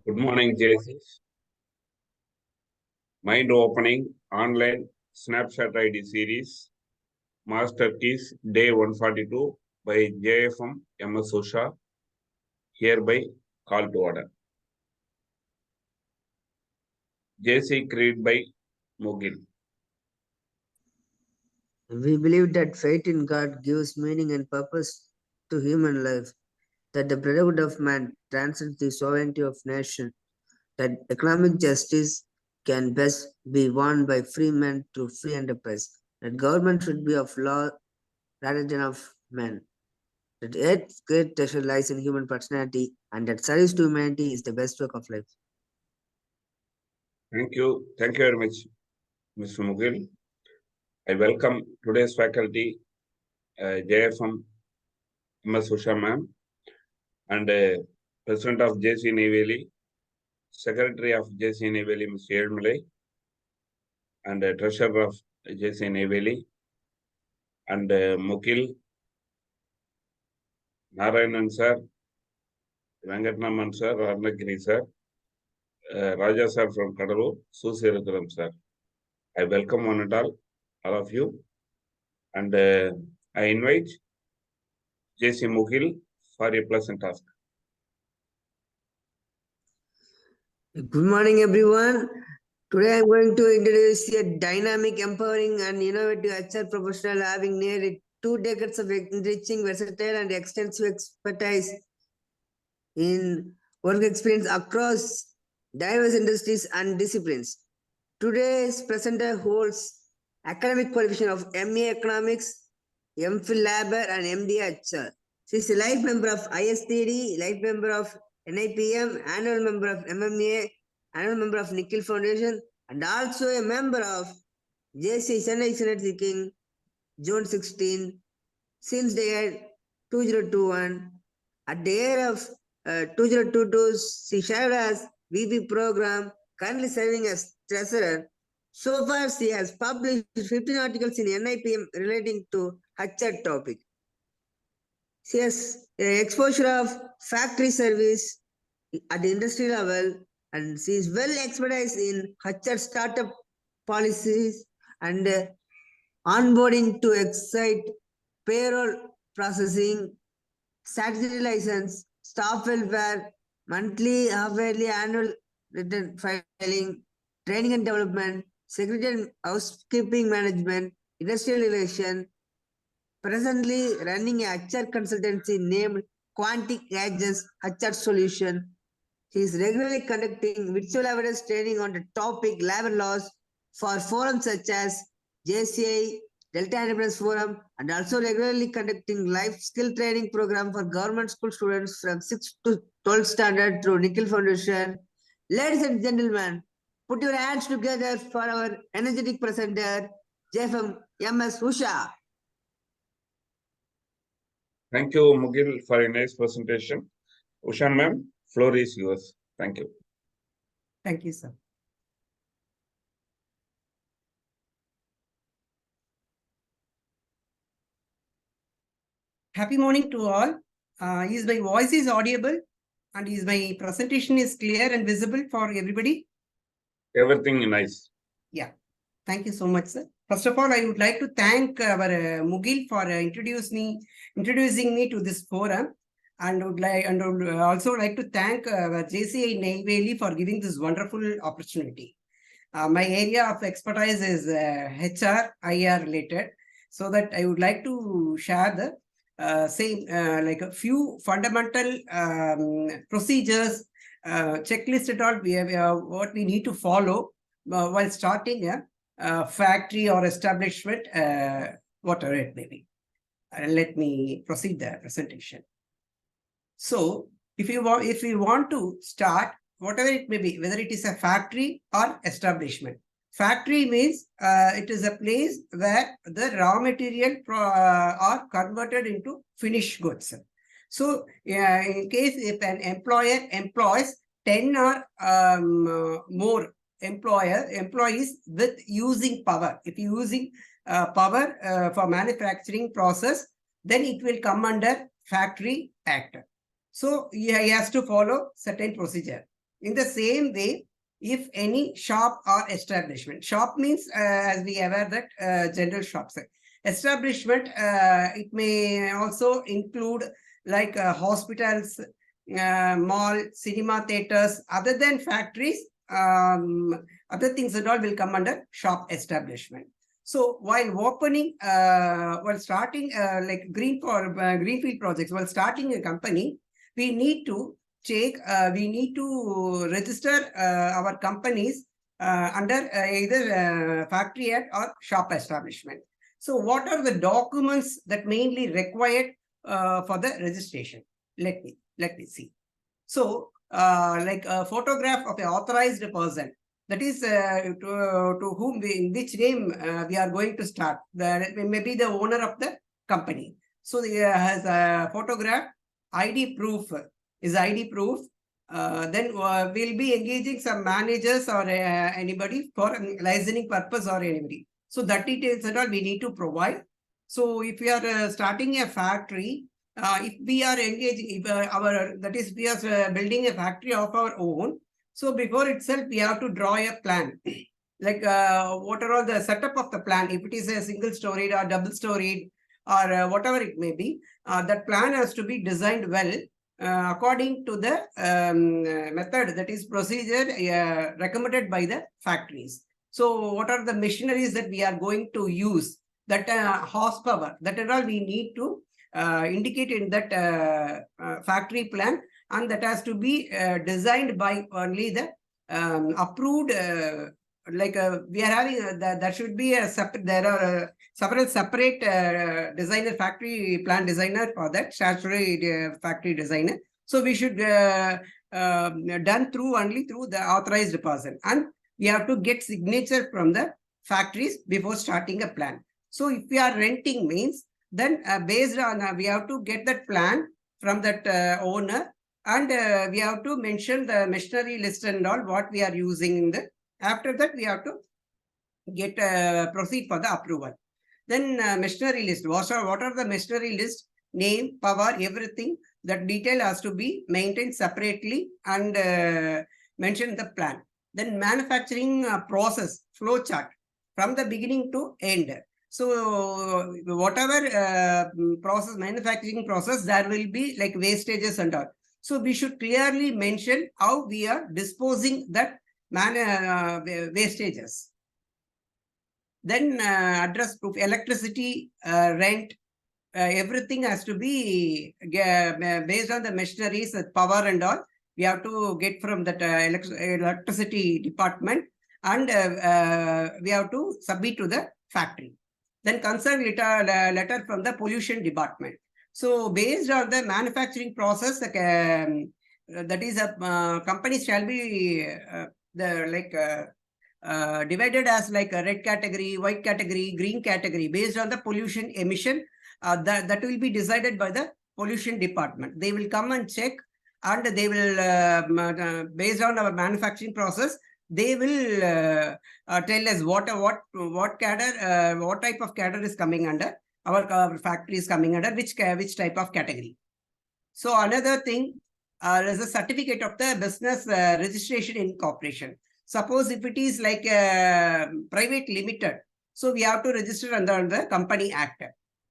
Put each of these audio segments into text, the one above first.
Good morning, JC. Mind opening online Snapshot ID series, Master Keys, Day 142 by JFM Usha. Hereby call to order. JC created by Mugil. We believe that faith in God gives meaning and purpose to human life, that the brotherhood of man transcends the sovereignty of nation, that economic justice can best be won by free men through free enterprise, that government should be of law rather than of men, that earth's great treasure lies in human personality, and that service to humanity is the best work of life. Thank you. Thank you very much, Mr. Mugil. I welcome today's faculty, JFM Usha ma'am, and President of JC Neyveli, Secretary of JC Neyveli, Mr. Edmulay, and Treasurer of JC Neyveli, and Mukil, Narayanan sir, Venkatnaman sir, Arnagiri sir, Raja sir from Kadalu, Susirudram sir. I welcome one and all of you, and I invite JC Mukil for a pleasant task. Good morning, everyone. Today I'm going to introduce a dynamic, empowering, and innovative HR professional having nearly 2 decades of enriching, versatile, and extensive expertise in work experience across diverse industries and disciplines. Today's presenter holds academic qualification of MA Economics, MPhil Labor, and MD HR. She is a life member of ISTD, life member of NIPM, annual member of MMA, annual member of Nikhil Foundation, and also a member of JC Chennai Senate Seeking June 16 since the year 2021. At the year of 2022, she served as VP program, currently serving as treasurer. So far, she has published 15 articles in NIPM relating to HR topic. She has exposure of factory service at the industry level, and she is well expertise in HR startup policies and onboarding to excite payroll processing, statutory license, staff welfare, monthly, half-yearly, annual return filing, training and development, security and housekeeping management, industrial relation. Presently running a HR consultancy named Quantic Edges HR Solution. He is regularly conducting virtual evidence training on the topic labor laws for forums such as JCI, Delta Enterprise Forum, and also regularly conducting life skill training program for government school students from 6th to 12th standard through Nikhil Foundation. Ladies and gentlemen, put your hands together for our energetic presenter, JFM MS Usha. Thank you, Mugil, for a nice presentation. Usha ma'am, floor is yours. Thank you. Thank you, sir. Happy morning to all. Is my voice is audible and is my presentation is clear and visible for everybody? Everything nice. Yeah. Thank you so much, sir. First of all, I would like to thank our Mugil for introducing me to this forum, and would also like to thank JCI Neyveli for giving this wonderful opportunity. My area of expertise is HR, IR related, so that I would like to share the like a few fundamental procedures, checklist and all we have, what we need to follow while starting a factory or establishment, whatever it may be. Let me proceed the presentation. So, if you want to start, whatever it may be, whether it is a factory or establishment. Factory means it is a place where the raw material are converted into finished goods. So, in case if an employer employs 10 or more employees with using power, if you're using power for manufacturing process, then it will come under Factory Act. So he has to follow certain procedure. In the same way, if any shop or establishment, shop means as we aware that general shops. Establishment, it may also include like hospitals, mall, cinema theaters, other than factories, other things and all will come under shop establishment. So while opening, while starting like greenfield projects, while starting a company, we need to check, we need to register our companies under either Factory Act or shop establishment. So what are the documents that mainly required for the registration? Let me see. So like a photograph of an authorized person, that is to whom in which name we are going to start. Maybe the owner of the company. So he has a photograph, ID proof is ID proof. Then we'll be engaging some managers or anybody for licensing purpose or anybody. So that details and all we need to provide. So if we are starting a factory, if we are engaging, if that is we are building a factory of our own. So before itself, we have to draw a plan. Like what are all the setup of the plan? If it is a single storied or double storied or whatever it may be, that plan has to be designed well according to the method, that is procedure recommended by the factories. So what are the machineries that we are going to use? That horsepower, that and all we need to indicate in that factory plan, and that has to be designed by only the approved. We are having there should be a separate. There are several separate designer, factory plan designer for that, statutory factory designer. So we should done through only through the authorized person, and we have to get signature from the factories before starting a plan. So if we are renting means, then based on we have to get that plan from that owner, and we have to mention the machinery list and all what we are using in the. After that, we have to get proceed for the approval. Then machinery list. What are the machinery list? Name, power, everything. That detail has to be maintained separately and mentioned in the plan. Then manufacturing process, flow chart from the beginning to end. So whatever process, manufacturing process, there will be like wastages and all. So we should clearly mention how we are disposing that wastages. Then address proof, electricity, rent, everything has to be based on the machineries, power and all. We have to get from that electricity department, and we have to submit to the factory. Then concern letter from the pollution department. So based on the manufacturing process, that is a company shall be divided as like a red category, white category, green category based on the pollution emission. That will be decided by the pollution department. They will come and check, and they will based on our manufacturing process, they will tell us what cadre, what type of cadre is coming under, our factory is coming under which type of category. So another thing, is a certificate of the business registration incorporation. Suppose if it is like a private limited, so we have to register under the Company Act.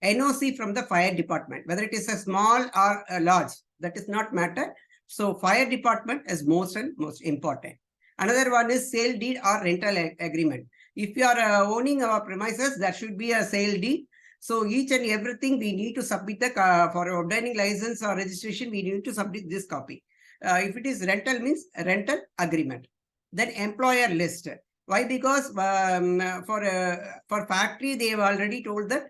NOC from the fire department, whether it is a small or a large, that is not matter. So fire department is most important. Another one is sale deed or rental agreement. If you are owning our premises, there should be a sale deed. So each and everything we need to submit the for obtaining license or registration, we need to submit this copy. If it is rental means rental agreement. Then employer list. Why? Because for factory, they have already told that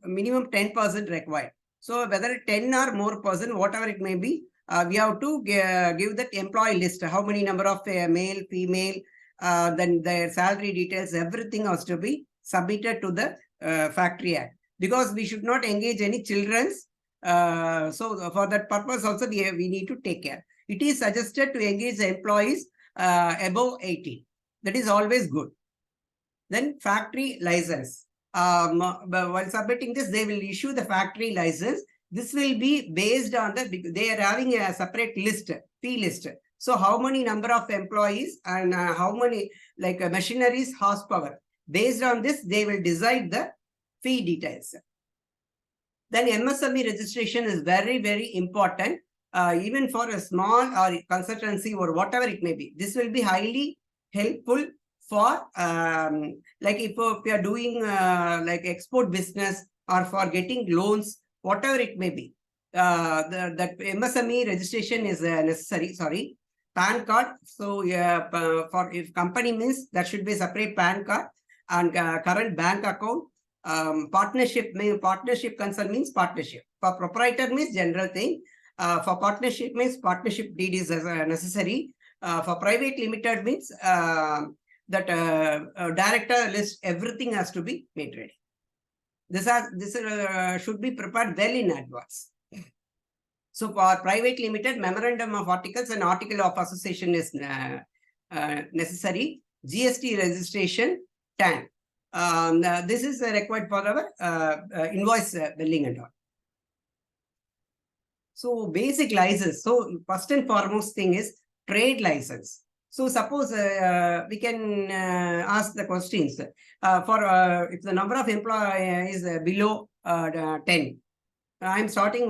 minimum 10% required. So whether 10 or more person, whatever it may be, we have to give that employee list. How many number of male, female, then their salary details, everything has to be submitted to the Factory Act. Because we should not engage any children's. So for that purpose also we need to take care. It is suggested to engage the employees above 18. That is always good. Then factory license. While submitting this, they will issue the factory license. This will be based on they are having a separate list, fee list. So how many number of employees and how many machineries, horsepower. Based on this, they will decide the fee details. Then MSME registration is very, very important, even for a small or consultancy or whatever it may be. This will be highly helpful for if we are doing export business or for getting loans, whatever it may be. The MSME registration is necessary. Sorry, PAN card. So for if company means that should be a separate PAN card and current bank account. Partnership concern means partnership. For proprietor means general thing. For partnership means partnership deed is necessary. For private limited means that director list, everything has to be made ready. This should be prepared well in advance. So for private limited, memorandum of articles and article of association is necessary. GST registration, TAN. This is required for our invoice billing and all. So basic license. So first and foremost thing is trade license. So suppose we can ask the questions for if the number of employees is below 10. I'm starting,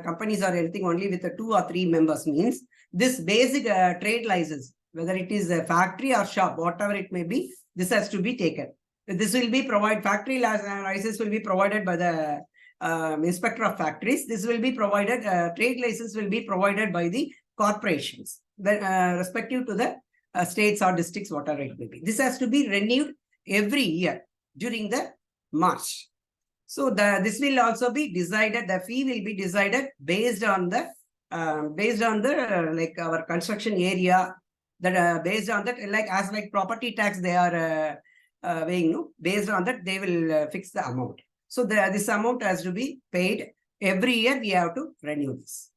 companies are anything only with 2 or 3 members means this basic trade license, whether it is a factory or shop, whatever it may be, this has to be taken. This will be provided, factory license will be provided by the inspector of factories. This will be provided, trade license will be provided by the corporations, respective to the states or districts, whatever it may be. This has to be renewed every year during the March. So this will also be decided, the fee will be decided based on the our construction area, that based on that, like property tax they are weighing, no? Based on that they will fix the amount. So this amount has to be paid every year. We have to renew this.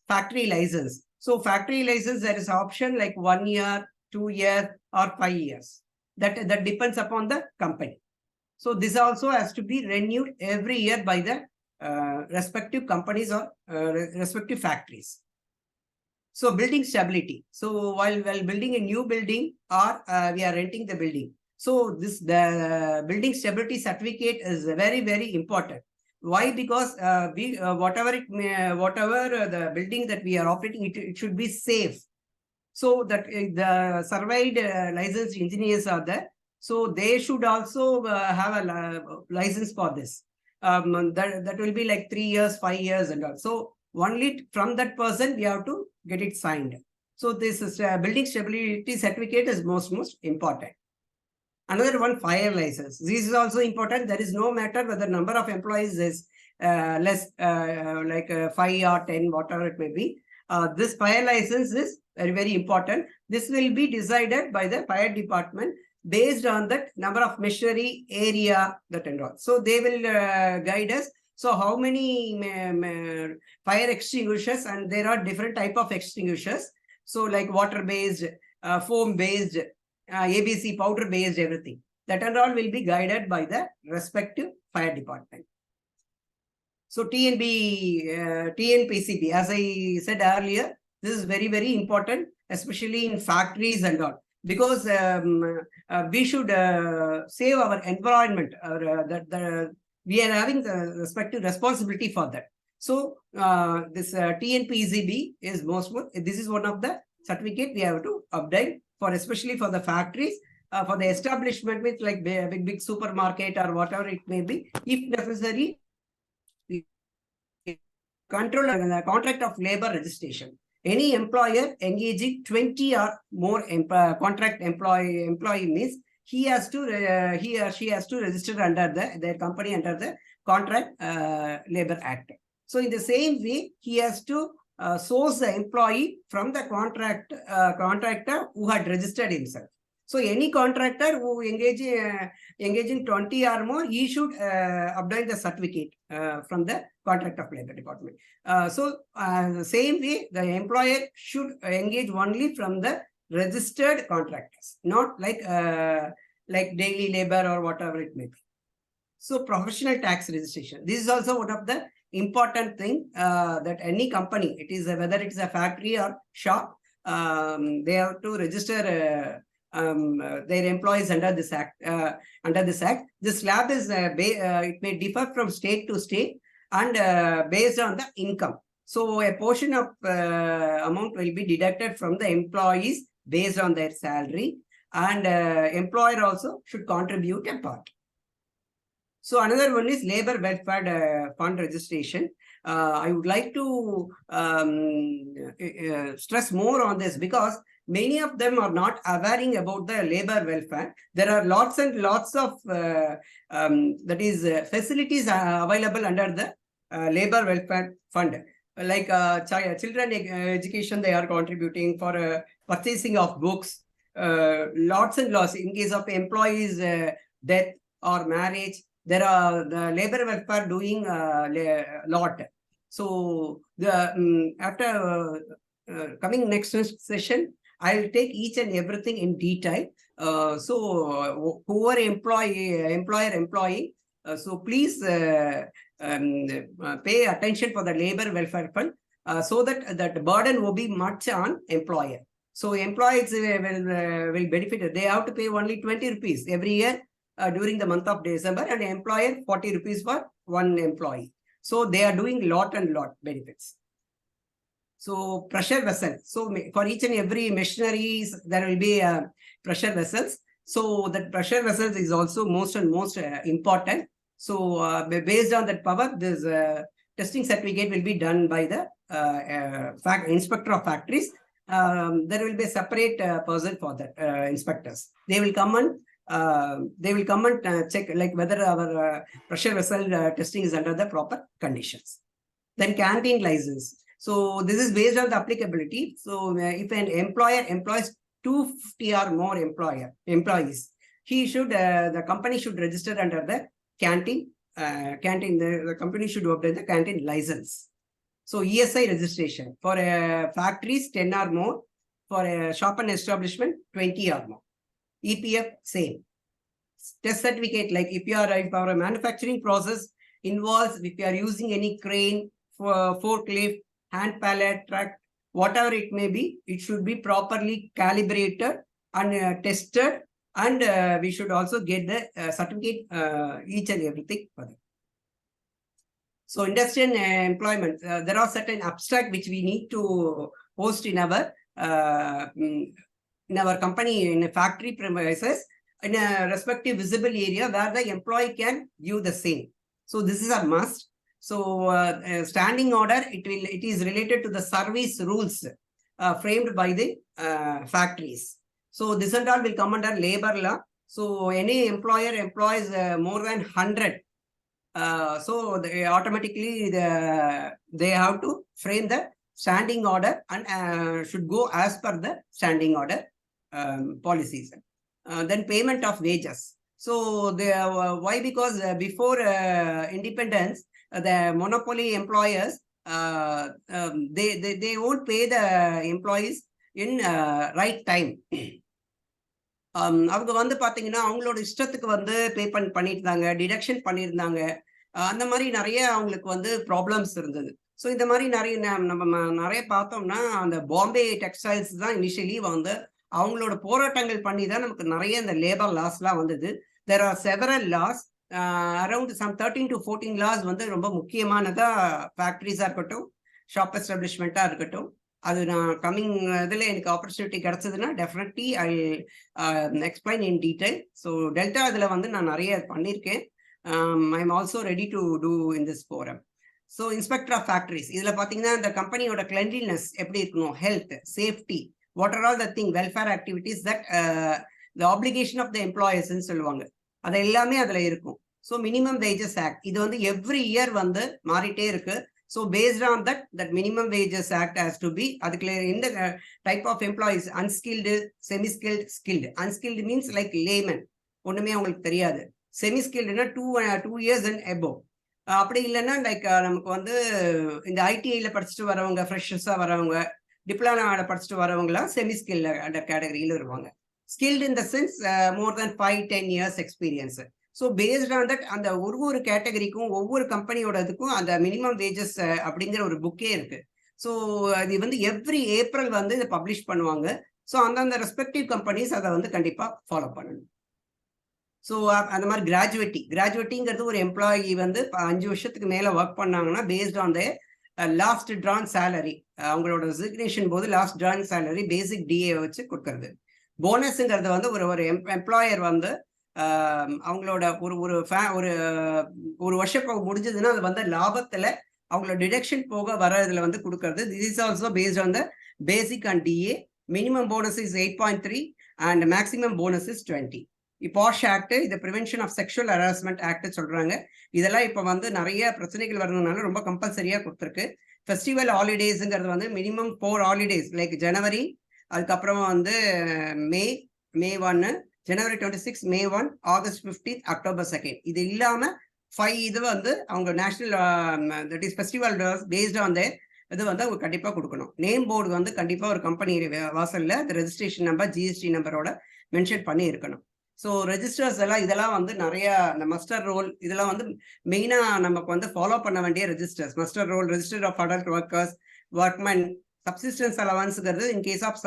Factory license. So factory license, there is option like 1 year, 2 years or 5 years. That depends upon the company. So this also has to be renewed every year by the respective companies or respective factories. So building stability. So while building a new building or we are renting the building. So the building stability certificate is very, very important. Why? Because whatever the building that we are operating, it should be safe. So that the surveyed licensed engineers are there. So they should also have a license for this. That will be like 3 years, 5 years and all. So only from that person we have to get it signed. So this is building stability certificate is most important. Another one, fire license. This is also important. There is no matter whether number of employees is less, 5 or 10, whatever it may be. This fire license is very, very important. This will be decided by the fire department based on that number of machinery, area, that and all. So they will guide us. So how many fire extinguishers, and there are different type of extinguishers. So like water-based, foam-based, ABC, powder-based, everything. That and all will be guided by the respective fire department. So TNPCB, as I said earlier, this is very, very important, especially in factories and all. Because we should save our environment, we are having the respective responsibility for that. So this TNPCB is this is one of the certificate we have to obtain for, especially for the factories, for the establishment with like big supermarket or whatever it may be. If necessary, control the contract of labor registration. Any employer engaging 20 or more contract employee means he or she has to register under their company under the Contract Labor Act. So in the same way, he has to source the employee from the contractor who had registered himself. So any contractor who engaging 20 or more, he should obtain the certificate from the Contract of Labor Department. The same way, the employer should engage only from the registered contractors, not like daily labor or whatever it may be. So professional tax registration. This is also one of the important thing that any company, it is whether it's a factory or shop, they have to register their employees under this act. This slab is it may differ from state to state and based on the income. So a portion of amount will be deducted from the employees based on their salary, and employer also should contribute a part. So another one is labor welfare fund registration. I would like to stress more on this because many of them are not aware about the labor welfare. There are lots and lots of facilities available under the labor welfare fund. Like children education, they are contributing for purchasing of books, lots and lots. In case of employees death or marriage, there are the labor welfare doing lot. So the after coming next session, I'll take each and everything in detail. So whoever employee, so please pay attention for the labor welfare fund so that that burden will be much on employer. So employees will benefit. They have to pay only 20 rupees every year during the month of December, and employer 40 rupees for one employee. So they are doing lot and lot benefits. So pressure vessel. So for each and every machineries, there will be pressure vessels. So that pressure vessels is also most important. So based on that power, this testing certificate will be done by the inspector of factories. There will be a separate person for that inspectors. They will come and check like whether our pressure vessel testing is under the proper conditions. Then canteen license. So this is based on the applicability. So if an employer employs 250 or more employees, he should the company should register under the canteen. The company should obtain the canteen license. So ESI registration for factories 10 or more, for a shop and establishment 20 or more. EPF same. Test certificate, like if our manufacturing process involves, if you are using any crane, forklift, hand pallet, truck, whatever it may be, it should be properly calibrated and tested, and we should also get the certificate each and everything for that. So industrial employment, there are certain abstract which we need to post in our company, in a factory premises, in a respective visible area where the employee can view the same. So this is a must. So standing order, it is related to the service rules framed by the factories. So this and all will come under labor law. So any employer employs more than 100. So they automatically they have to frame the standing order and should go as per the standing order policies. Then payment of wages. So why? Because before independence, the monopoly employers they won't pay the employees in right time. அவங்க வந்து பாத்தீங்கன்னா அவங்களோட இஷ்டத்துக்கு வந்து பே பண்ணியிருந்தாங்க, deduction பண்ணியிருந்தாங்க. அந்த மாதிரி நிறைய அவங்களுக்கு வந்து ப்ராப்ளம்ஸ் இருந்தது. ஸோ இந்த மாதிரி நம்ம நிறைய பார்த்தோம்னா அந்த பாம்பே டெக்ஸ்டைல்ஸ் தான் இனிஷியலி வந்து அவங்களோட போராட்டங்கள் பண்ணி தான் நமக்கு நிறைய இந்த லேபர் லாஸ்லாம் வந்தது. There are several laws, around some 13 to 14 laws வந்து ரொம்ப முக்கியமானதா ஃபேக்டரிஸா இருக்கட்டும், ஷாப் எஸ்டாப்ளிஷ்மெண்ட்டா இருக்கட்டும். அது நான் கம்மிங் இதில் எனக்கு ஆப்பர்ச்சுனிட்டி கிடைச்சதுன்னா definitely I explain in detail. So delta இதில் வந்து நான் நிறைய பண்ணியிருக்கேன். I am also ready to do in this forum. So inspector of factories, இதில் பார்த்தீங்கன்னா இந்த கம்பெனியோட கிளென்லினஸ் எப்படி இருக்கணும், health, safety, what are all the thing, welfare activities that the application of the எம்ப்ளாயர்ஸ்ன்னு சொல்லுவாங்க, அது எல்லாமே அதில் இருக்கும். ஸோ மினிமம் வேஜஸ் ஆக்ட் இது வந்து எவ்ரி இயர் வந்து மாறிட்டே இருக்கு. So based on that minimum wages act has to be, அதுக்குள்ள இந்த type of employees, unskilled, semi-skilled, skilled. Unskilled means like layman, ஒண்ணுமே அவங்களுக்கு தெரியாது. Semi-skilledனா 2 years and above. அப்படி இல்லைன்னா லைக் நமக்கு வந்து இந்த ஐடிஐல படிச்சுட்டு வரவங்க, ஃப்ரெஷர்ஸா வரவங்க, டிப்ளமால படிச்சுட்டு வரவங்களாம் செமி-ஸ்கில்ட் அந்த கேட்டகரியில வருவாங்க. Skilled in the sense more than 5-10 years experience. So based on that அந்த ஒரு கேட்டகரிக்கும் ஒவ்வொரு கம்பெனியோட இதுக்கும் அந்த மினிமம் வேஜஸ் அப்படிங்கிற ஒரு புக்கே இருக்கு. ஸோ அது வந்து எவ்ரி ஏப்ரல் வந்து இதை பப்ளிஷ் பண்ணுவாங்க. ஸோ அந்தந்த ரெஸ்பெக்டிவ் கம்பெனிஸ் அதை வந்து கண்டிப்பாக ஃபாலோ பண்ணணும். ஸோ அந்த மாதிரி கிராஜுவேட்டிங்கிறது ஒரு எம்ப்ளாயி வந்து 5 வருஷத்துக்கு மேலே ஒர்க் பண்ணாங்கன்னா based on the last drawn salary, அவங்களோட ரெசிக்னேஷன் போது last drawn salary basic DA வச்சு கொடுக்கறது. போனஸ்ங்கிறது வந்து ஒரு எம்ப்ளாயர் வந்து அவங்களோட ஒரு ஒரு ஒரு வருஷம் முடிஞ்சதுன்னா அது வந்து லாபத்துல அவங்களோட டிடக்ஷன் போக வரதுல வந்து கொடுக்கறது. This is also based on the basic and DA. Minimum bonus is 8.3 and maximum bonus is 20. POSH act, இது prevention of sexual harassment act சொல்றாங்க. இதெல்லாம் இப்போ வந்து நிறைய பிரச்சனைகள் வரதுனால ரொம்ப கம்பல்சரியா கொடுத்துருக்கு. ஃபெஸ்டிவல் ஹாலிடேஸுங்கிறது வந்து மினிமம் 4 ஹாலிடேஸ் லைக் ஜனவரி, அதுக்கப்புறம் வந்து மே 1, ஜனவரி 26, மே 1, ஆகஸ்ட் 15, அக்டோபர் 2. இது இல்லாம 5 இது வந்து அவங்க national that is festival based on இது வந்து அவங்க கண்டிப்பா கொடுக்கணும். நேம் போர்டு வந்து கண்டிப்பா ஒரு கம்பெனி வாசல்ல அந்த ரெஜிஸ்ட்ரேஷன் நம்பர், ஜிஎஸ்டி நம்பரோட மென்ஷன் பண்ணி இருக்கணும். ஸோ ரெஜிஸ்டர்ஸ் எல்லாம் இதெல்லாம் வந்து நிறைய இந்த மஸ்டர் ரோல் இதெல்லாம் வந்து மெயினாக நமக்கு வந்து ஃபாலோ பண்ண வேண்டிய registers. Muster roll, register of adult workers, workman, subsistence அலவன்ஸுங்கிறது இன்கேஸ் ஆஃப்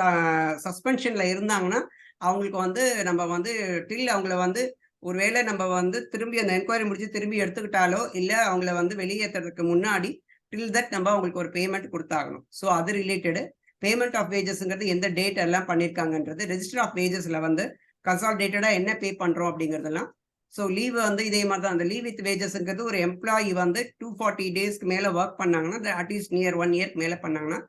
சஸ்பென்ஷன்ல இருந்தாங்கன்னா அவங்களுக்கு வந்து நம்ம வந்து டில் அவங்கள வந்து ஒருவேளை நம்ம வந்து திரும்பி அந்த என்கொயரி முடிச்சு திரும்பி எடுத்துக்கிட்டாலோ இல்லை அவங்கள வந்து வெளியேற்றுறதுக்கு முன்னாடி டில் தட் நம்ம அவங்களுக்கு ஒரு பேமெண்ட் கொடுத்தாகணும். ஸோ அது ரிலேட்டடு பேமெண்ட் ஆஃப் வேஜஸ்ங்கிறது எந்த டேட் எல்லாம் பண்ணியிருக்காங்கன்றது, ரெஜிஸ்டர் ஆஃப் வேஜஸ்ல வந்து கன்சாலிடேட்டடா என்ன பே பண்றோம் அப்படிங்கிறதெல்லாம். ஸோ லீவ் வந்து இதே மாதிரி தான். அந்த லீவ் வித் வேஜஸ்ங்கிறது ஒரு எம்ப்ளாயி வந்து 240 டேஸ்க்கு மேல ஒர்க் பண்ணாங்கன்னா, அட்லீஸ்ட் நியர் 1 இயர்க்கு மேல பண்ணாங்கன்னா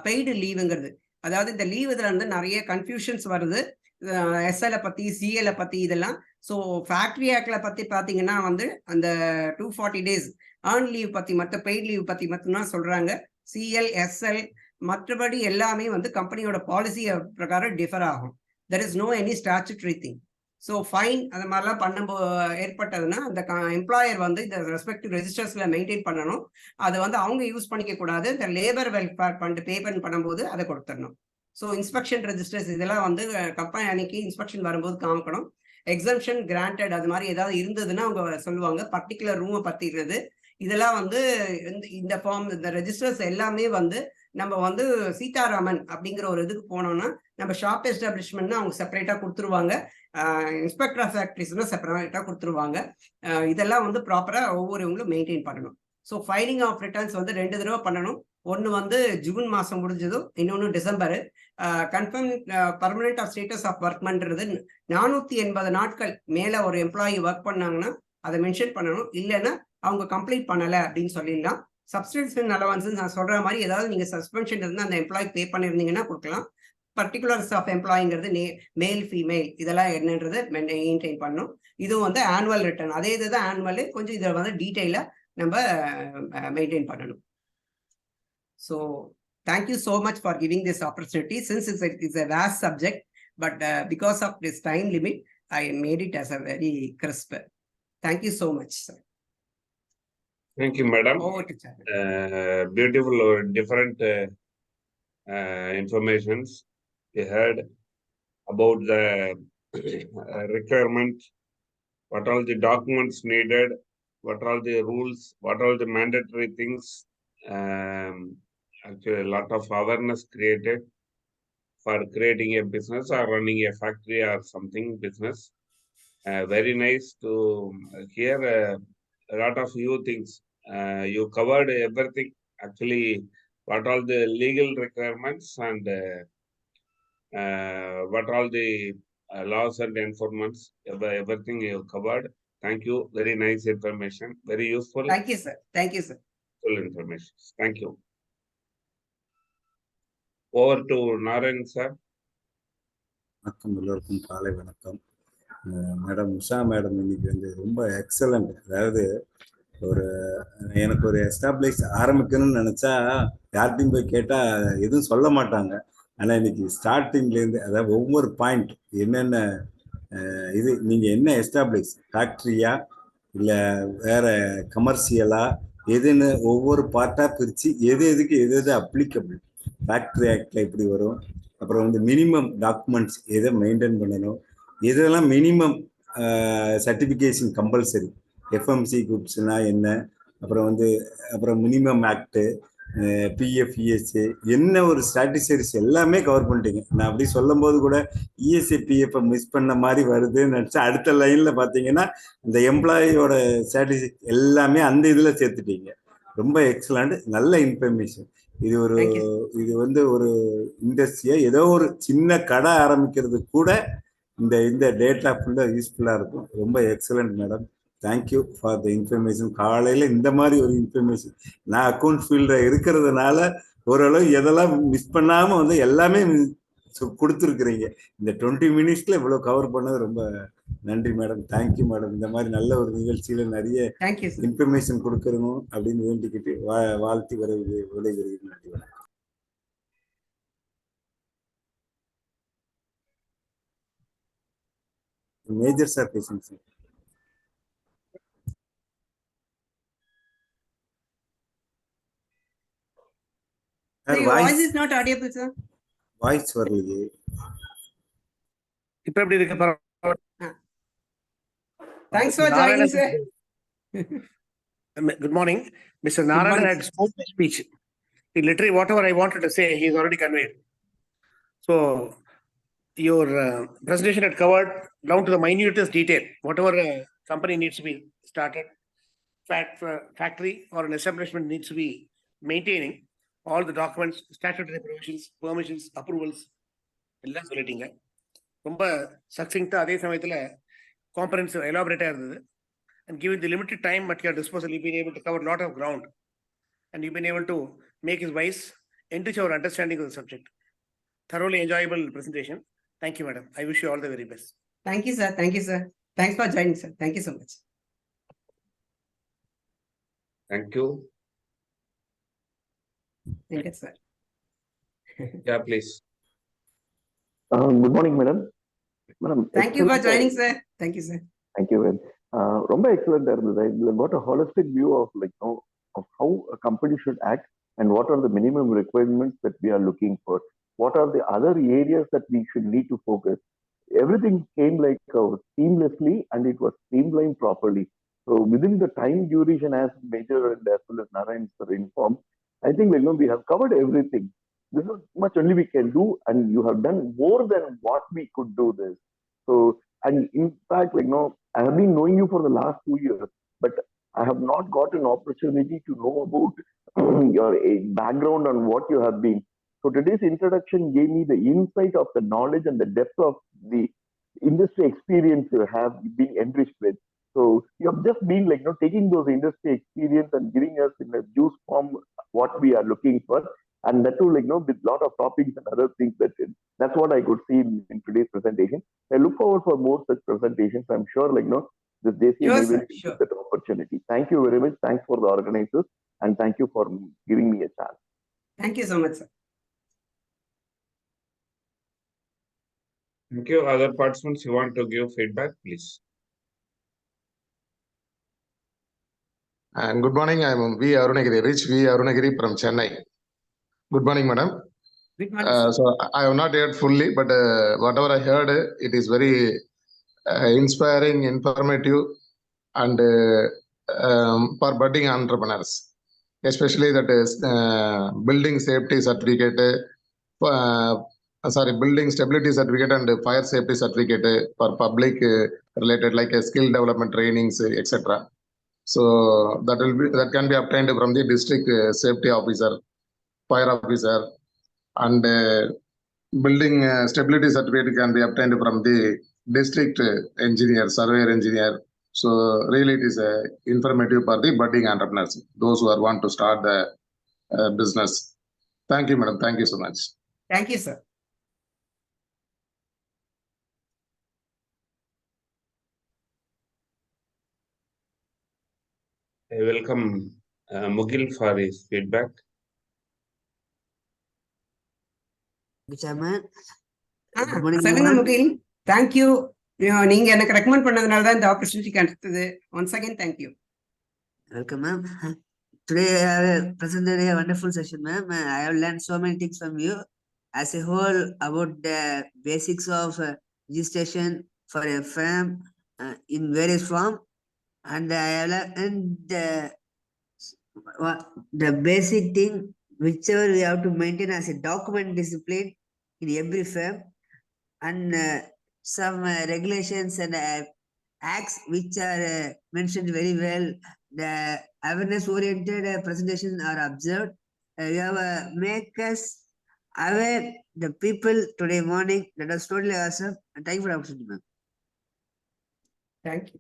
பெய்டு லீவுங்கிறது. அதாவது இந்த லீவ் இதுல வந்து நிறைய கன்ஃபியூஷன்ஸ் வருது. எஸ்எல்ஐ பத்தி, சிஎல்ஐ பத்தி இதெல்லாம். ஸோ ஃபேக்டரி ஆக்ட்ல பத்தி பாத்தீங்கன்னா வந்து அந்த 240 டேஸ் ஏர்ன் லீவ் பத்தி மட்டும், பெய்டு லீவ் பத்தி மட்டும்தான் சொல்றாங்க. சிஎல், எஸ்எல் மற்றபடி எல்லாமே வந்து கம்பெனியோட பாலிசி பிரகாரம் டிஃபர் ஆகும். There is no any statutory thing. So fine அந்த மாதிரிலாம் பண்ணும்போது ஏற்பட்டதுன்னா அந்த எம்ப்ளாயர் வந்து இந்த ரெஸ்பெக்டிவ் ரெஜிஸ்டர்ஸ்ல மெயின்டைன் பண்ணணும். அதை வந்து அவங்க யூஸ் பண்ணிக்க கூடாது. இந்த லேபர் வெல்ஃபேர் ஃபண்ட் பேமெண்ட் பண்ணும்போது அதை கொடுத்துடணும். ஸோ இன்ஸ்பெக்ஷன் ரெஜிஸ்டர்ஸ் இதெல்லாம் வந்து கம்பெனி அன்னைக்கு இன்ஸ்பெக்ஷன் வரும்போது காமிக்கணும். எக்ஸம்ஷன் கிராண்டட் அது மாதிரி ஏதாவது இருந்ததுன்னா அவங்க சொல்லுவாங்க. பர்டிகுலர் ரூமை பற்றினது இதெல்லாம் வந்து இந்த ஃபார்ம், இந்த ரெஜிஸ்டர்ஸ் எல்லாமே வந்து நம்ம வந்து சீதாராமன் அப்படிங்கிற ஒரு இதுக்கு போனோம்னா நம்ம ஷாப் எஸ்டாப்ளிஷ்மெண்ட்னா அவங்க செப்பரேட்டா கொடுத்துருவாங்க. இன்ஸ்பெக்டர் ஆஃப் ஃபேக்டரிஸ்னா செப்பரேட்டா கொடுத்துருவாங்க. இதெல்லாம் வந்து ப்ராப்பரா ஒவ்வொருவங்களும் மெயின்டைன் பண்ணணும். ஸோ ஃபைலிங் ஆஃப் ரிட்டர்ன்ஸ் வந்து 2 தடவை பண்ணணும். ஒன்று வந்து ஜூன் மாதம் முடிஞ்சதும், இன்னொன்று December. Confirm permanent of status of ஒர்க்மன்றது 480 நாட்கள் மேலே ஒரு எம்ப்ளாயி ஒர்க் பண்ணாங்கன்னா அதை மென்ஷன் பண்ணணும். இல்லைன்னா அவங்க கம்ப்ளீட் பண்ணலை அப்படின்னு சொல்லிடலாம். சப்ஸ்டியூஷன் அலவன்ஸ் நான் சொல்ற மாதிரி ஏதாவது நீங்க சஸ்பென்ஷன் இருந்தால் அந்த எம்ப்ளாய் பே பண்ணியிருந்தீங்கன்னா கொடுக்கலாம். பர்டிகுலர்ஸ் ஆஃப் எம்ப்ளாயிங்கிறது மேல், ஃபீமேல் இதெல்லாம் என்னன்றது மெயின்டைன் பண்ணும். இதுவும் வந்து ஆனுவல் ரிட்டர்ன் அதே இதுதான் ஆனுவல், கொஞ்சம் இதை வந்து டீட்டெயிலாக நம்ம மெயின்டைன் பண்ணணும். So thank you so much for giving this opportunity since it's a vast subject, but because of this time limit I made it as a very crisp. Thank you so much, sir. Thank you, madam. Beautiful, different informations we heard about the requirement, what are the documents needed, what are the rules, what are the mandatory things. Actually, a lot of awareness created for creating a business or running a factory or something business. Very nice to hear a lot of new things. You covered everything. Actually, what all the legal requirements and what all the laws and enforcements, everything you covered. Thank you. Very nice information. Very useful. Thank you, sir. Thank you, sir. Full information. Thank you. Over to Narayan, sir. வணக்கம், எல்லோருக்கும் காலை வணக்கம். Madam Usha madam இன்னைக்கு வந்து ரொம்ப excellent. அதாவது எனக்கு ஒரு எஸ்டாப்ளிஷ் ஆரம்பிக்கணும்னு நினைச்சா யார்கிட்டையும் போய் கேட்டால் எதுவும் சொல்ல மாட்டாங்க. ஆனால் இன்னைக்கு ஸ்டார்டிங்லேருந்து அதாவது ஒவ்வொரு பாயிண்ட் என்னென்ன இது நீங்கள் என்ன எஸ்டாப்ளிஷ் ஃபேக்ட்ரியா இல்லை வேற கமர்ஷியலா எதுன்னு ஒவ்வொரு பார்ட்டாக பிரித்து எதுக்கு எது அப்ளிகபிள், ஃபேக்ட்ரி ஆக்டில் எப்படி வரும், அப்புறம் வந்து மினிமம் டாக்குமெண்ட்ஸ் எதை மெயின்டைன் பண்ணணும், இதெல்லாம் மினிமம் சர்டிஃபிகேஷன் கம்பல்சரி, எஃப்எம்சி குட்ஸ்னா என்ன, அப்புறம் மினிமம் ஆக்டு, பிஎஃப் இஎஸ்ஏ என்ன ஒரு ஸ்ட்ராட்டஜிஸ் எல்லாமே கவர் பண்ணிட்டீங்க. நான் அப்படி சொல்லும் போது கூட இஎஸ்ஏ பிஎஃப் மிஸ் பண்ண மாதிரி வருதுன்னு நினச்சா அடுத்த லைனில் பார்த்தீங்கன்னா இந்த எம்ப்ளாயியோட ஸ்ட்ராட்டஜி எல்லாமே அந்த இதில் சேர்த்துட்டீங்க. ரொம்ப எக்ஸலண்ட், நல்ல இன்ஃபர்மேஷன். இது ஒரு இது வந்து ஒரு இண்டஸ்ட்ரியை ஏதோ ஒரு சின்ன கடை ஆரம்பிக்கிறது கூட இந்த டேட்டா ஃபுல்லாக யூஸ்ஃபுல்லாக இருக்கும். ரொம்ப excellent madam, thank you for the information. காலையில் இந்த மாதிரி ஒரு இன்ஃபர்மேஷன், நான் அக்கௌண்ட் ஃபீல்டில் இருக்கிறதுனால ஓரளவு எதெல்லாம் மிஸ் பண்ணாமல் வந்து எல்லாமே கொடுத்துருக்குறீங்க. இந்த 20 மினிட்ஸில் இவ்வளோ கவர் பண்ணது ரொம்ப நன்றி மேடம், தேங்க்யூ மேடம். இந்த மாதிரி நல்ல ஒரு நிகழ்ச்சியில் நிறைய இன்ஃபர்மேஷன் கொடுக்கணும் அப்படின்னு வேண்டிக்கிட்டு வாழ்த்தி விடைபெறுகிறேன். நன்றி வணக்கம். மேஜர் சார் பேசுங்க sir. Voice is not audible, sir. Voice வரலையே. இப்ப எப்படி இருக்கு? Thanks for joining, sir. Good morning. Mr. Narayan had spoken his speech. He literally, whatever I wanted to say, he's already conveyed. So, your presentation had covered down to the minutest detail. Whatever company needs to be started, factory or an establishment needs to be maintaining all the documents, statutory provisions, permissions, approvals, எல்லாம் சொல்லிட்டீங்க. ரொம்ப சக்சிங்டா, அதே சமயத்தில் comprehensive எலாபரேட்டாக இருந்தது. And given the limited time at your disposal, you've been able to cover a lot of ground, and you've been able to make his voice enrich our understanding of the subject. Thoroughly enjoyable presentation. Thank you, madam. I wish you all the very best. Thank you, sir. Thank you, sir. Thanks for joining, sir. Thank you so much. Thank you. Thank you, sir. Yeah, please. Good morning, madam. Madam, thank you for joining, sir. Thank you, sir. Thank you. ரொம்ப எக்ஸலண்டா இருந்தது. இதுல got a holistic view of of how a company should act and what are the minimum requirements that we are looking for. What are the other areas that we should need to focus? Everything came seamlessly and it was streamlined properly. So within the time duration as Major and as well as Narayan sir informed, I think we have covered everything. This is much only we can do, and you have done more than what we could do this. So, and in fact, I have been knowing you for the last 2 years, but I have not got an opportunity to know about your background and what you have been. So today's introduction gave me the insight of the knowledge and the depth of the industry experience you have been enriched with. So you have just been taking those industry experience and giving us in a juice form what we are looking for. And that too, with a lot of topics and other things that's what I could see in today's presentation. I look forward for more such presentations. I'm sure, this JCM will give that opportunity. Thank you very much. Thanks for the organizers, and thank you for giving me a chance. Thank you so much, sir. Thank you. Other participants, you want to give feedback, please. And good morning. I'm V. Arunagiri, Rich V. Arunagiri from Chennai. Good morning, madam. Good morning. So I have not heard fully, but whatever I heard, it is very inspiring, informative, and for budding entrepreneurs, especially that is building safety certificate, building stability certificate and fire safety certificate for public related like skill development trainings, etc. So that can be obtained from the district safety officer, fire officer, and building stability certificate can be obtained from the district engineer, surveyor engineer. So really it is informative for the budding entrepreneurs, those who want to start the business. Thank you, madam. Thank you so much. Thank you, sir. I welcome Mugil for his feedback. Chairman. சொல்லுங்க முகில். Thank you. நீங்க எனக்கு recommend பண்ணதுனால தான் இந்த opportunity கிடைச்சது. Once again, thank you. Welcome, ma'am. Today I have presented a wonderful session, ma'am. I have learned so many things from you as a whole about the basics of registration for a firm in various form, and I have learned the basic thing whichever we have to maintain as a document discipline in every firm, and some regulations and acts which are mentioned very well. The awareness oriented presentation are observed. You have make us aware the people today morning. That was totally awesome. And thank you for the opportunity, ma'am. Thank you.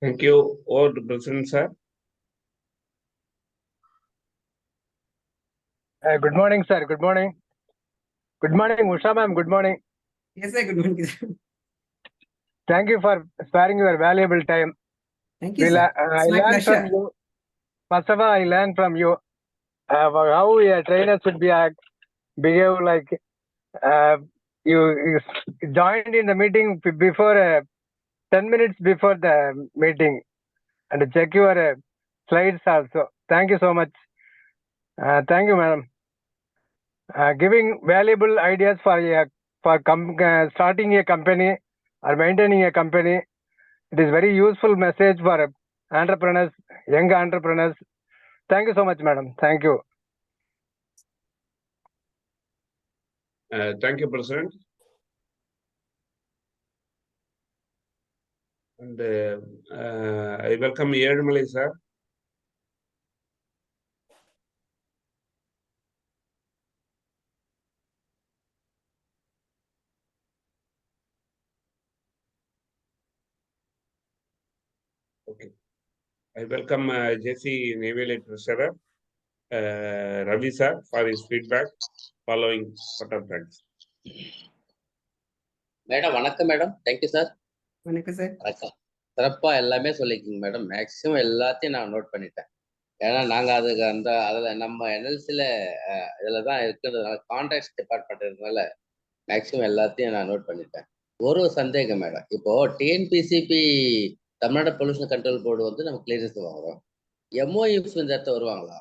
Thank you. Over to President, sir. Good morning, sir. Good morning. Good morning, Usha ma'am. Good morning. Yes, sir. Good morning. Thank you for sparing your valuable time. Thank you, sir. I learned from you. First of all, I learned from you how a trainer should behave like you joined in the meeting before 10 minutes before the meeting and check your slides also. Thank you so much. Thank you, madam. Giving valuable ideas for starting a company or maintaining a company. It is very useful message for entrepreneurs, young entrepreneurs. Thank you so much, madam. Thank you. Thank you, President. And I welcome Yedmalai, sir. Okay. I welcome JC Naval Treasurer Ravi sir for his feedback following quarter thanks. Madam வணக்கம் madam. Thank you sir. வணக்கம் sir. வணக்கம். சிறப்பா எல்லாமே சொல்லிக்கிங்க madam. Maximum எல்லாத்தையும் நான் note பண்ணிட்டேன். ஏன்னா நாங்க அதுக்கு அதுல நம்ம என்எல்சில இதுல தான் இருக்கிறதுனால கான்ட்ராக்ட் டிபார்ட்மெண்ட் இருக்கிறதுனால மேக்சிமம் எல்லாத்தையும் நான் நோட் பண்ணிட்டேன். ஒரு சந்தேகம் மேடம், இப்போ TNPCB Tamil Nadu pollution control board வந்து நம்ம கிளியரன்ஸ் வாங்குறோம். எம்ஓஎஃப் இந்த இடத்த வருவாங்களா?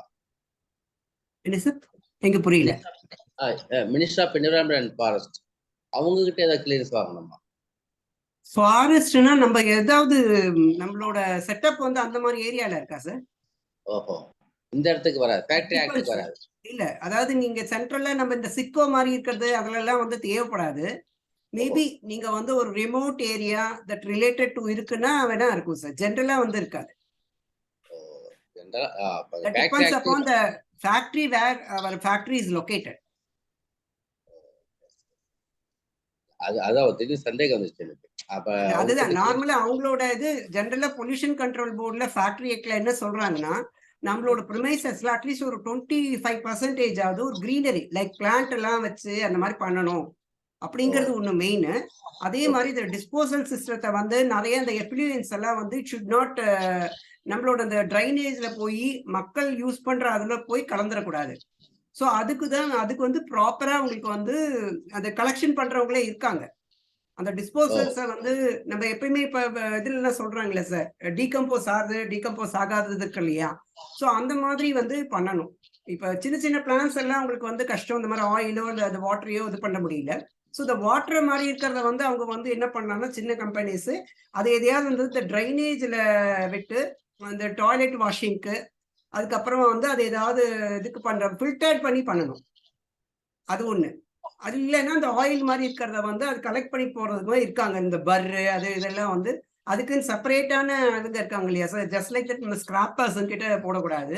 என்ன சார்? எங்க புரியல. Minister of environment and forest அவங்க கிட்ட ஏதாவது கிளியரன்ஸ் வாங்கணுமா? ஃபாரஸ்ட்னா நம்ம ஏதாவது நம்மளோட செட்டப் வந்து அந்த மாதிரி ஏரியால இருக்கா சார்? ஓஹோ, இந்த இடத்துக்கு வராது, ஃபேக்டரி ஆக்டுக்கு வராது. இல்ல, அதாவது நீங்க சென்ட்ரல்ல நம்ம இந்த சிக்கோ மாதிரி இருக்கிறது அதெல்லாம் வந்து தேவைப்படாது. மேபி நீங்க வந்து ஒரு remote area that related to இருக்குன்னா வேணா இருக்கும் சார். ஜெனரலா வந்து இருக்காது. That depends upon the factory where our factory is located. அதான் திடீர் சந்தேகம் வந்துச்சு எனக்கு. அதுதான் நார்மலா அவங்களோட இது ஜெனரலா பொல்யூஷன் கண்ட்ரோல் போர்டுல ஃபேக்டரி ஆக்ட்ல என்ன சொல்றாங்கன்னா, நம்மளோட ப்ரிமைசஸ்ல அட்லீஸ்ட் ஒரு 25% ஆகுது ஒரு கிரீனரி லைக் பிளான்ட் எல்லாம் வச்சு அந்த மாதிரி பண்ணணும் அப்படிங்கிறது ஒண்ணு மெயின். அதே மாதிரி இந்த டிஸ்போசல் சிஸ்டத்தை வந்து நிறைய இந்த எஃப்ளூயன்ஸ் எல்லாம் வந்து இட் ஷுட் நாட் நம்மளோட அந்த ட்ரைனேஜ்ல போய் மக்கள் யூஸ் பண்ற அதுல போய் கலந்துடக்கூடாது. ஸோ அதுக்கு வந்து ப்ராப்பரா உங்களுக்கு வந்து அந்த கலெக்ஷன் பண்றவங்களே இருக்காங்க. அந்த டிஸ்போசல்ஸை வந்து நம்ம எப்பயுமே இப்ப இதுல எல்லாம் சொல்றாங்களே சார், டீகம்போஸ் ஆகுது டீகம்போஸ் ஆகாதது இருக்கு இல்லையா? ஸோ அந்த மாதிரி வந்து பண்ணணும். இப்ப சின்ன சின்ன பிளான்ஸ் எல்லாம் உங்களுக்கு வந்து கஷ்டம், இந்த மாதிரி ஆயிலோ இல்லை அது வாட்டரையோ இது பண்ண முடியல. ஸோ இந்த வாட்டர் மாதிரி இருக்கிறத வந்து அவங்க வந்து என்ன பண்ணாங்கன்னா சின்ன கம்பெனிஸ் அதை எதையாவது வந்து இந்த ட்ரைனேஜ்ல விட்டு அந்த டாய்லெட் வாஷிங்க்கு அதுக்கப்புறமா வந்து அது ஏதாவது இதுக்கு பண்ற ஃபில்டர் பண்ணி பண்ணணும். அது ஒண்ணு. அது இல்லைன்னா அந்த ஆயில் மாதிரி இருக்கிறத வந்து அது கலெக்ட் பண்ணி போறதுக்கு இருக்காங்க. இந்த பர்ரு அது இதெல்லாம் வந்து அதுக்குன்னு செப்பரேட்டான இதுங்க இருக்காங்க இல்லையா சார்? ஜஸ்ட் லைக் தட் நம்ம ஸ்கிராப் பர்சன் கிட்ட போடக்கூடாது.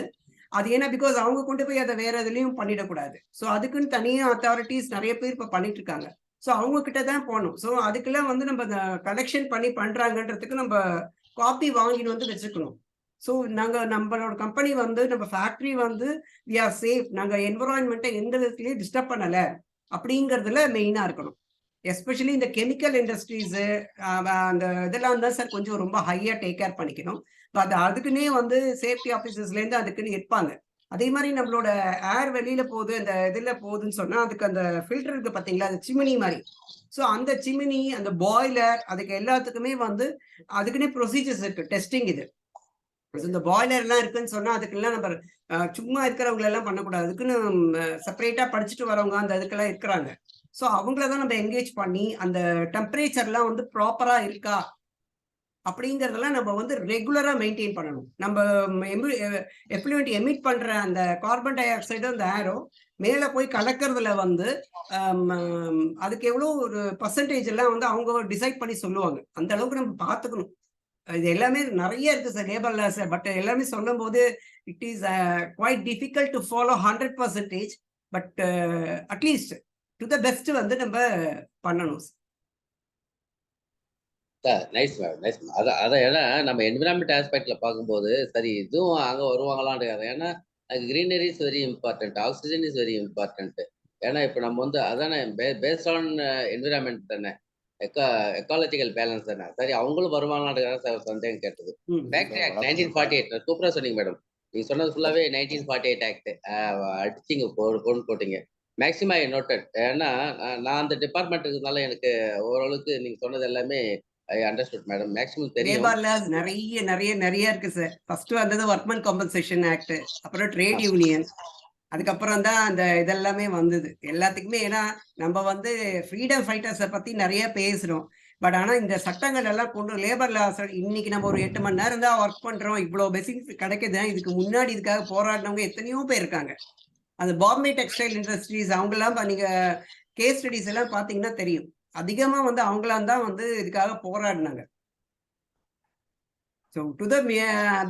அது ஏன்னா பிகாஸ் அவங்க கொண்டு போய் அதை வேற எதுலையும் பண்ணிடக்கூடாது. ஸோ அதுக்குன்னு தனியாக அத்தாரிட்டிஸ் நிறைய பேர் இப்போ பண்ணிட்டு இருக்காங்க. ஸோ அவங்க கிட்ட தான் போகணும். ஸோ அதுக்கெல்லாம் வந்து நம்ம கலெக்ஷன் பண்ணி பண்றாங்கன்றதுக்கு நம்ம காப்பி வாங்கிட்டு வந்து வச்சுக்கணும். ஸோ நம்மளோட கம்பெனி வந்து நம்ம ஃபேக்டரி வந்து வி ஆர் சேஃப், நாங்கள் என்விரான்மெண்ட்டை எந்த விதத்துலையும் டிஸ்டர்ப் பண்ணலை அப்படிங்கிறதுல மெயினாக இருக்கணும். எஸ்பெஷலி இந்த கெமிக்கல் இண்டஸ்ட்ரீஸு அந்த இதெல்லாம் தான் சார் கொஞ்சம் ரொம்ப ஹையாக டேக் கேர் பண்ணிக்கணும். பட் அதுக்குன்னே வந்து சேஃப்டி ஆஃபீஸர்ஸ்லேருந்து அதுக்குன்னு இருப்பாங்க. அதே மாதிரி நம்மளோட ஏர் வெளியில போகுது அந்த இதில் போகுதுன்னு சொன்னால் அதுக்கு அந்த ஃபில்டர் இருக்கு பார்த்தீங்களா, அது சிமினி மாதிரி. ஸோ அந்த சிமினி அந்த பாய்லர் அதுக்கு எல்லாத்துக்குமே வந்து அதுக்குன்னே ப்ரொசீஜர்ஸ் இருக்கு, டெஸ்டிங் இது. இந்த பாய்லர் எல்லாம் இருக்குன்னு சொன்னா அதுக்கெல்லாம் நம்ம சும்மா இருக்கிறவங்க எல்லாம் பண்ணக்கூடாது. அதுக்குன்னு செப்பரேட்டா படிச்சுட்டு வரவங்க அந்த அதுக்கெல்லாம் இருக்கிறாங்க. ஸோ அவங்களதான் நம்ம என்கேஜ் பண்ணி அந்த டெம்பரேச்சர்லாம் வந்து ப்ராப்பரா இருக்கா அப்படிங்கிறதெல்லாம் நம்ம வந்து ரெகுலரா மெயின்டைன் பண்ணணும். நம்ம எஃப்ளூயன்ட் எமிட் பண்ற அந்த கார்பன் டை ஆக்சைடு அந்த ஏரோ மேல போய் கலக்கிறதுல வந்து அதுக்கு எவ்வளோ ஒரு பர்சன்டேஜ் எல்லாம் வந்து அவங்க டிசைட் பண்ணி சொல்லுவாங்க. அந்த அளவுக்கு நம்ம பார்த்துக்கணும். இது எல்லாமே நிறைய இருக்கு சார் லேபர் லாஸ். பட் எல்லாமே சொல்லும் போது it is quite difficult to follow 100%. But at least to the best வந்து நம்ம பண்ணணும். Nice madam, nice ma'am. அதான் ஏன்னா நம்ம என்விரான்மெண்ட் ஆஸ்பெக்ட்ல பார்க்கும்போது சரி இதுவும் அங்கே வருவாங்களான்னு. ஏன்னா greenery is very important, oxygen is very important. ஏன்னா இப்போ நம்ம வந்து அதானே பேஸ்ட் ஆன் என்விரான்மெண்ட் தானே, எக்காலஜிக்கல் பேலன்ஸ் தானே. சரி அவங்களும் வருவாங்களான்னு சந்தேகம் கேட்டது. ஃபேக்டரி ஆக்ட் 1948 சூப்பரா சொன்னீங்க மேடம். நீங்க சொன்னது ஃபுல்லாவே 1948 ஆக்ட் அடிச்சிங்க போட்டீங்க. மேக்சிமம் ஐ நோட்டட். ஏன்னா நான் அந்த டிபார்ட்மெண்ட் இருக்கிறதுனால எனக்கு ஓரளவுக்கு நீங்க சொன்னது எல்லாமே ஐ அண்டர்ஸ்டுட் மேடம். மேக்ஸிமம் தெரியும். லேபர் லாஸ் நிறைய நிறைய நிறைய இருக்கு சார். ஃபர்ஸ்ட் வந்தது ஒர்க்மன் காம்பன்சேஷன் ஆக்ட், அப்புறம் ட்ரேட் யூனியன், அதுக்கப்புறம் தான் அந்த இதெல்லாமே வந்தது எல்லாத்துக்குமே. ஏன்னா நம்ம வந்து ஃப்ரீடம் ஃபைட்டர்ஸை பத்தி நிறைய பேசுறோம். பட் ஆனா இந்த சட்டங்கள் எல்லாம் கொண்டு லேபர் லாஸ் இன்னைக்கு நம்ம ஒரு 8 மணி நேரம் தான் ஒர்க் பண்றோம், இவ்வளவு பெசிக்ஸ் கிடைக்குது. இதுக்கு முன்னாடி இதுக்காக போராடினவங்க எத்தனையோ பேர் இருக்காங்க. அந்த பாம்பே டெக்ஸ்டைல் இண்டஸ்ட்ரீஸ் அவங்கெல்லாம் நீங்க கேஸ் ஸ்டடிஸ் எல்லாம் பாத்தீங்கன்னா தெரியும். அதிகமா வந்து அவங்களாம் தான் வந்து இதுக்காக போராடினாங்க. ஸோ டு த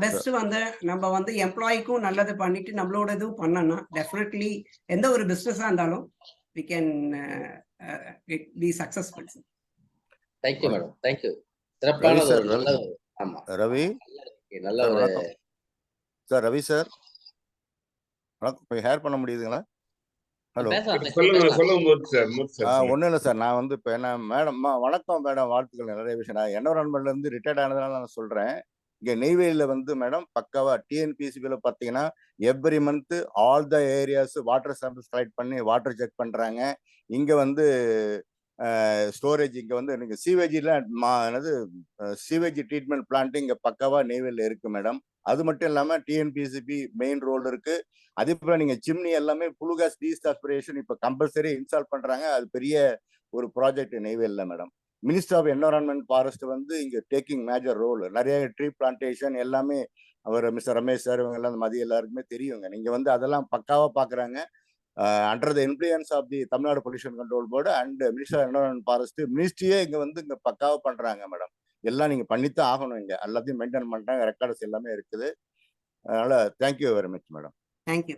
பெஸ்ட் வந்து நம்ம வந்து எம்ப்ளாய்க்கும் நல்லது பண்ணிட்டு நம்மளோட இதுவும் பண்ணோம்னா டெஃபினெட்லி எந்த ஒரு பிஸ்னஸாக இருந்தாலும் we can be successful. Thank you madam, thank you. சிறப்பானது ஒரு நல்ல. ஆமா ரவி, நல்ல ஒரு சார் ரவி சார் வணக்கம். ஹேர் பண்ண முடியுதுங்களா? ஹலோ, ஒன்றும் இல்லை சார். நான் வந்து இப்போ என்ன மேடம் வணக்கம் மேடம், வாழ்த்துக்கள். நிறைய விஷயம் நான் என்வரான்மெண்ட்ல இருந்து ரிட்டையர்ட் ஆனதுனால நான் சொல்றேன். இங்கே நெய்வேலியில் வந்து மேடம் பக்காவா டிஎன்பிசிபியில் பார்த்தீங்கன்னா every month all the areas water samples collect பண்ணி வாட்டர் செக் பண்ணுறாங்க. இங்கே வந்து ஸ்டோரேஜ், இங்கே வந்து எனக்கு சீவேஜில் என்னது சீவேஜ் ட்ரீட்மெண்ட் பிளான்ட் இங்கே பக்காவா நெய்வேலியில் இருக்கு மேடம். அது மட்டும் இல்லாமல் டிஎன்பிசிபி மெயின் ரோடு இருக்கு. அதே போல நீங்க சிம்னி எல்லாமே புளுகாஸ் டீஸ்டாஸ்பிரேஷன் இப்போ கம்பல்சரி இன்ஸ்டால் பண்றாங்க. அது பெரிய ஒரு ப்ராஜெக்ட் நெய்வேலியில madam. Minister of environment forest வந்து இங்க டேக்கிங் மேஜர் ரோல். நிறைய ட்ரீ பிளான்டேஷன் எல்லாமே அவர் மிஸ்டர் ரமேஷ் சார் இவங்க எல்லாம் மதிய எல்லாருக்குமே தெரியுங்க. நீங்க வந்து அதெல்லாம் பக்காவா பாக்குறாங்க. Under the influence of the Tamil Nadu pollution control board and minister of environment forest மினிஸ்ட்ரியே இங்க வந்து இங்க பக்காவா பண்றாங்க மேடம். எல்லாம் நீங்க பண்ணித்தான் ஆகணும். இங்க எல்லாத்தையும் மெயின்டைன் பண்றாங்க, ரெக்கார்ட்ஸ் எல்லாமே இருக்குது. அதனால thank you very much madam. Thank you.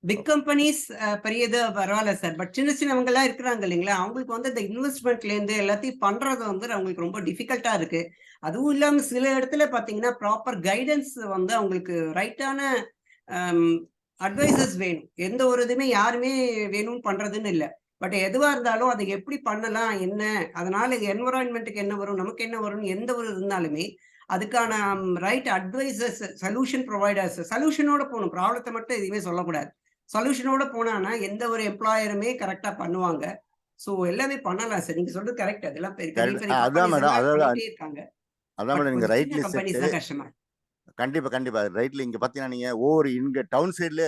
Big companies பெரிய இது பரவாயில்ல சார். பட் சின்ன சின்னவங்க எல்லாம் இருக்கிறாங்க இல்லைங்களா, அவங்களுக்கு வந்து இந்த இன்வெஸ்ட்மெண்ட்ல இருந்து எல்லாத்தையும் பண்றது வந்து அவங்களுக்கு ரொம்ப டிஃபிகல்ட்டா இருக்கு. அதுவும் இல்லாம சில இடத்துல பாத்தீங்கன்னா ப்ராப்பர் கைடன்ஸ் வந்து அவங்களுக்கு ரைட்டான அட்வைசஸ் வேணும். எந்த ஒரு இதுவுமே யாருமே வேணும்னு பண்றதுன்னு இல்லை. பட் எதுவா இருந்தாலும் அதை எப்படி பண்ணலாம், என்ன அதனால என்வரான்மெண்ட்டுக்கு என்ன வரும், நமக்கு என்ன வரும்னு எந்த ஒரு இருந்தாலுமே அதுக்கான ரைட் அட்வைசர்ஸ், சொல்யூஷன் ப்ரொவைடர்ஸ், சொல்யூஷனோட போகணும். ப்ராப்ளத்தை மட்டும் எதுவுமே சொல்லக்கூடாது. சொல்யூஷனோட போனான்னா எந்த ஒரு எம்ப்ளாயருமே கரெக்டா பண்ணுவாங்க. ஸோ எல்லாமே பண்ணலாம் சார். நீங்க சொல்றது கரெக்ட். அதெல்லாம் பண்ணிட்டே இருக்காங்க. கம்பெனிஸ் தான் கஷ்டமா. கண்டிப்பா கண்டிப்பா ரைட்ல. இங்க பாத்தீங்கன்னா நீங்க ஒவ்வொரு இங்க டவுன் சைட்ல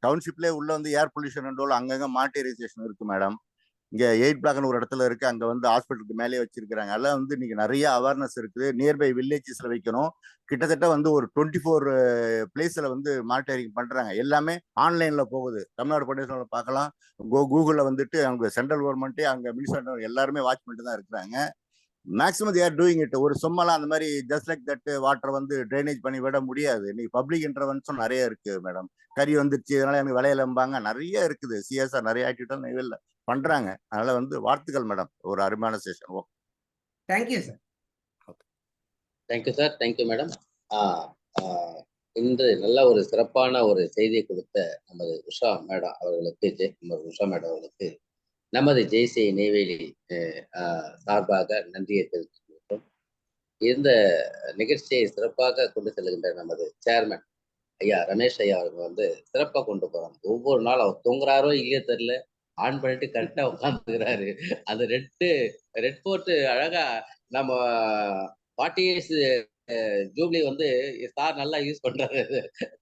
டவுன்ஷிப்ல உள்ள வந்து ஏர் பொல்யூஷன் அங்கங்க மானிட்டரைசேஷன் இருக்கு மேடம். இங்க 8 பிளாக்னு ஒரு இடத்துல இருக்கு. அங்க வந்து ஹாஸ்பிட்டலுக்கு மேலே வச்சிருக்காங்க. அதெல்லாம் வந்து நீங்க நிறைய அவேர்னஸ் இருக்குது. நியர்பை வில்லேஜஸ்ல வைக்கணும். கிட்டத்தட்ட வந்து ஒரு 24 பிளேஸ்ல வந்து மானிட்டரிங் பண்றாங்க. எல்லாமே ஆன்லைன்ல போகுது. தமிழ்நாடு பொல்யூஷன்ல பார்க்கலாம். கூகுள்ல வந்துட்டு அவங்க சென்ட்ரல் கவர்மெண்ட்டே அங்க மினிஸ்டர் எல்லாருமே வாட்ச் பண்ணிட்டு தான் இருக்கிறாங்க. Maximum they're doing it. ஒரு சும்மாலாம் அந்த மாதிரி ஜஸ்ட் லைக் தட் வாட்டர் வந்து ட்ரைனேஜ் பண்ணி விட முடியாது. இன்னைக்கு பப்ளிக் இன்டர்வென்ஷன் நிறைய இருக்கு மேடம். கறி வந்துருச்சு, இதனால எனக்கு விலையிலம்பாங்க, நிறைய இருக்குது. சிஎஸ்ஆர் நிறைய ஆக்டிவிட்டி நெய்வேலியில் பண்றாங்க. அதனால வந்து வாழ்த்துக்கள் மேடம், ஒரு அருமையான session. Okay, thank you sir. Thank you sir, thank you madam. இன்று நல்ல ஒரு சிறப்பான ஒரு செய்தியை கொடுத்த நமது உஷா மேடம் அவர்களுக்கு நமது ஜேசி நெய்வேலி சார்பாக நன்றியை தெரிவித்துக் இந்த நிகழ்ச்சியை சிறப்பாக கொண்டு செல்கின்ற நமது சேர்மன் ஐயா ரமேஷ் ஐயா அவர்கள் வந்து சிறப்பாக கொண்டு போறாங்க. ஒவ்வொரு நாள் அவர் தூங்குறாரோ இல்லையோ தெரியல, ஆன் பண்ணிட்டு கரெக்டா உட்காந்துக்கிறாரு. அந்த ரெட் போட்டு அழகா நம்ம 40 years ஜூப்ளி வந்து சார் நல்லா யூஸ் பண்றாரு.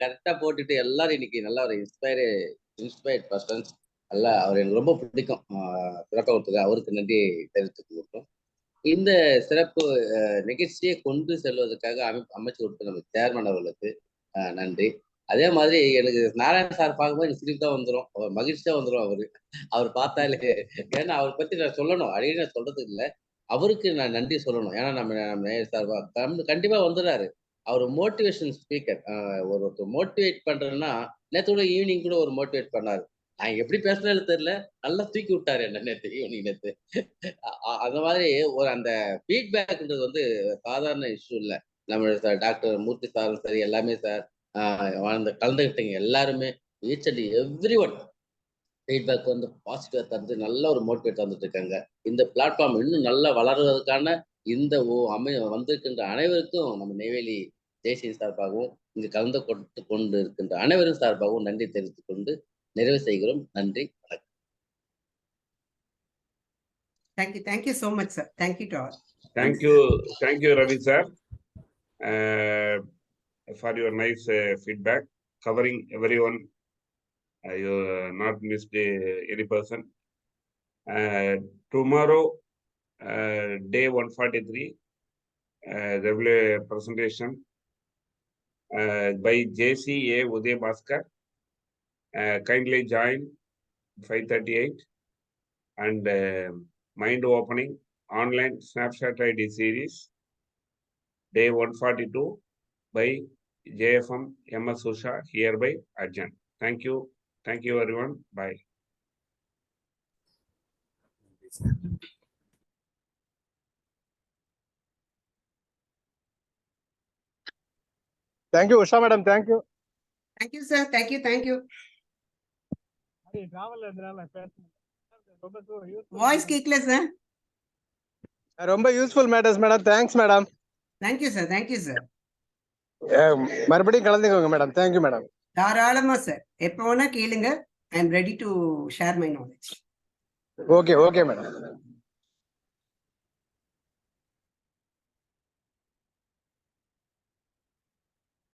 கரெக்டா போட்டுட்டு எல்லாரும் இன்னைக்கு நல்லா ஒரு இன்ஸ்பயர்ட் பர்சன்ஸ். நல்லா அவர் எனக்கு ரொம்ப பிடிக்கும். சிறப்பாக அவருக்கு நன்றி தெரிவித்துக் கொள்கிறோம். இந்த சிறப்பு நிகழ்ச்சியை கொண்டு செல்வதற்காக அமைச்சு கொடுத்த நம்ம சேர்மன் அவர்களுக்கு நன்றி. அதே மாதிரி எனக்கு நாராயண சார் பார்க்கும்போது எனக்கு சிரிப்பு தான் வந்துடும், அவர் மகிழ்ச்சியா வந்துடும். அவர் பார்த்தாலே, ஏன்னா அவரை பத்தி நான் சொல்லணும், அடிக்கடி நான் சொல்றது இல்லை, அவருக்கு நான் நன்றி சொல்லணும். ஏன்னா நம்ம சார் கண்டிப்பா வந்துடுறாரு. அவர் மோட்டிவேஷன் ஸ்பீக்கர். ஒருத்தர் மோட்டிவேட் பண்றேன்னா, நேற்று கூட ஈவினிங் கூட ஒரு மோட்டிவேட் பண்ணாரு. நான் எப்படி பேசுறேன்னு தெரியல, நல்லா தூக்கி விட்டாரு என்ன நேற்று ஈவினிங். நேற்று அந்த மாதிரி ஒரு அந்த ஃபீட்பேக்ன்றது வந்து சாதாரண இஷ்யூ இல்லை. நம்ம டாக்டர் மூர்த்தி சாரும் சரி, எல்லாமே சார் அந்த கலந்துகிட்டீங்க எல்லாருமே, each and every one feedback வந்து பாசிட்டிவா தந்து நல்ல ஒரு மோட்டிவேட் தந்துட்டு இருக்காங்க. இந்த பிளாட்ஃபார்ம் இன்னும் நல்லா வளர்வதற்கான இந்த வந்திருக்கின்ற அனைவருக்கும் நம்ம நெய்வேலி தேசிய சார்பாகவும் இங்கு கலந்து கொண்டு இருக்கின்ற அனைவரும் சார்பாகவும் நன்றி தெரிவித்துக் கொண்டு நிறைவு செய்கிறோம். நன்றி, வணக்கம். Thank you so much, sir. Thank you to all. Thank you, Ravi sir, for your nice feedback, covering everyone. You not missed any person. Tomorrow, day 143, there will be a presentation by JCA Uday Bhaskar. Kindly join 5:38 and mind opening online snapshot ID series day 142 by JFM MS Usha, hereby adjourned. Thank you everyone. Bye. Thank you, Usha madam. Thank you. Thank you, sir. Thank you. Voice கேக்கல sir. ரொம்ப useful matters madam. Thanks madam. Thank you, sir. மறுபடியும் கலந்துக்கோங்க madam. Thank you madam. தாராளமா sir, எப்போ வேணா கேளுங்க. I am ready to share my knowledge. Okay madam.